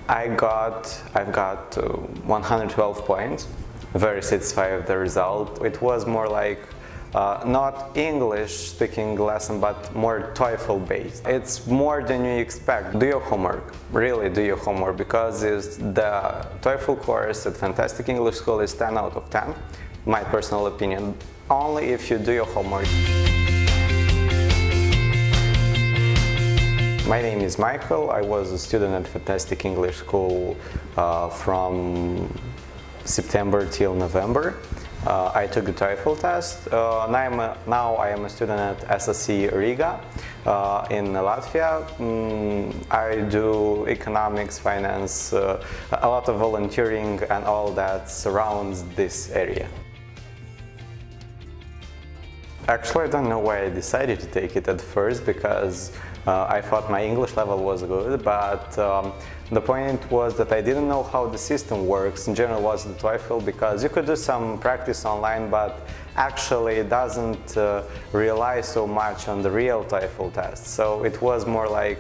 I've got 112 points. Very satisfied with the result. It was more like not English speaking lesson, but more TOEFL based. It's more than you expect. Do your homework. Really do your homework, because the TOEFL course at Fantastic English School is 10 out of 10. My personal opinion. Only if you do your homework. My name is Michael. I was a student at Fantastic English School from September till November. I took the TOEFL test. Now I am a student at SSC Riga in Latvia. I do economics, finance, a lot of volunteering and all that surrounds this area. Actually, I don't know why I decided to take it at first, because I thought my English level was good, but the point was that I didn't know how the system works. In general, was the TOEFL, because you could do some practice online, but actually it doesn't rely so much on the real TOEFL test. So it was more like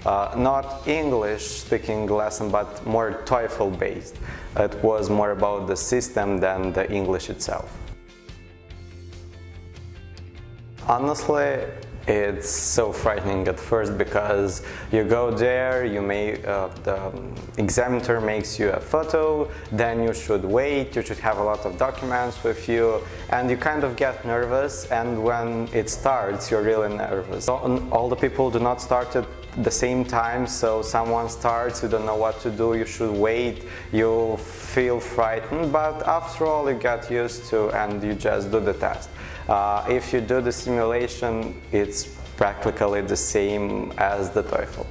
not English speaking lesson, but more TOEFL based. It was more about the system than the English itself. Honestly, it's so frightening at first, because you go there, the examiner makes you a photo, then you should wait, you should have a lot of documents with you, and you kind of get nervous, and when it starts, you're really nervous. All the people do not start at the same time, so someone starts, you don't know what to do, you should wait, you feel frightened, but after all you get used to and you just do the test. If you do the simulation, it's practically the same as the TOEFL.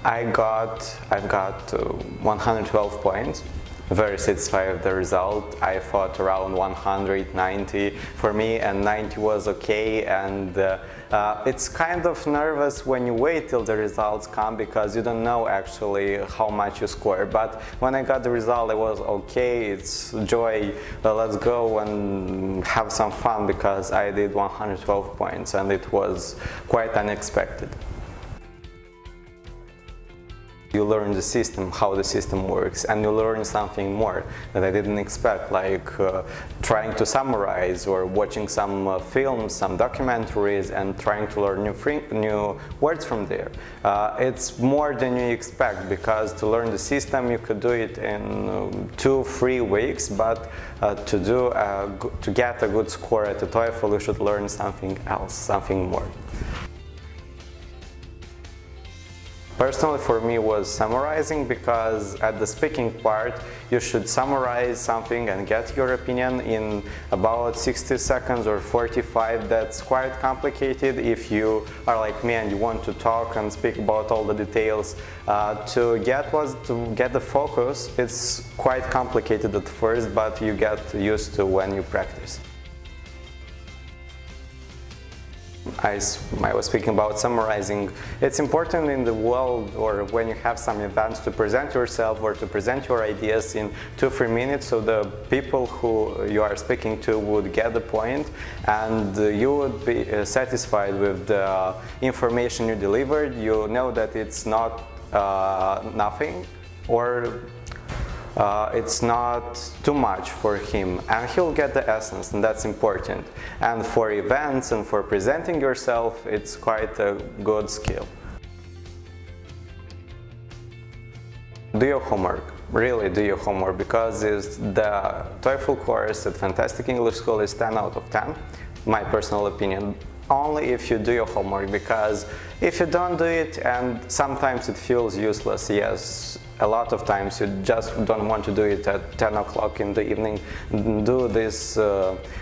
I've got 112 points. Very satisfied with the result. I thought around 190 for me, and 90 was okay. And it's kind of nervous when you wait till the results come, because you don't know actually how much you score. But when I got the result, I was okay. It's joy. Let's go and have some fun, because I did 112 points, and it was quite unexpected. You learn the system, how the system works, and you learn something more that I didn't expect, like trying to summarize or watching some films, some documentaries, and trying to learn new words from there. It's more than you expect, because to learn the system you could do it in 2-3 weeks, but to get a good score at the TOEFL you should learn something else, something more. Personally, for me, was summarizing, because at the speaking part you should summarize something and get your opinion in about 60 seconds or 45. That's quite complicated if you are like me and you want to talk and speak about all the details. To get the focus, it's quite complicated at first, but you get used to when you practice. I was speaking about summarizing. It's important in the world, or when you have some events, to present yourself or to present your ideas in 2-3 minutes, so the people who you are speaking to would get the point, and you would be satisfied with the information you delivered. You know that it's not nothing, or it's not too much for him, and he'll get the essence, and that's important. And for events and for presenting yourself, it's quite a good skill. Do your homework. Really do your homework, because the TOEFL course at Fantastic English School is 10 out of 10, my personal opinion. Only if you do your homework, because if you don't do it, and sometimes it feels useless, yes, a lot of times you just don't want to do it at 10 o'clock in the evening, do this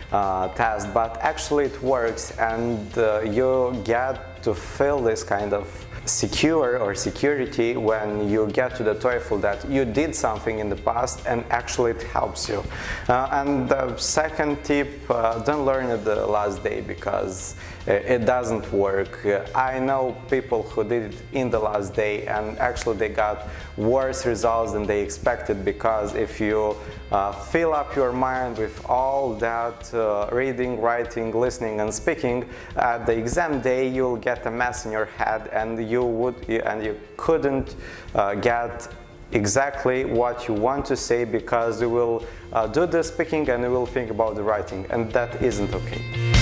task, but actually it works, and you get to feel this kind of secure or security when you get to the TOEFL, that you did something in the past and actually it helps you. And the second tip, don't learn at the last day, because it doesn't work. I know people who did it in the last day and actually they got worse results than they expected, because if you fill up your mind with all that reading, writing, listening and speaking, at the exam day you'll get a mess in your head and you couldn't get exactly what you want to say, because you will do the speaking and you will think about the writing, and that isn't okay.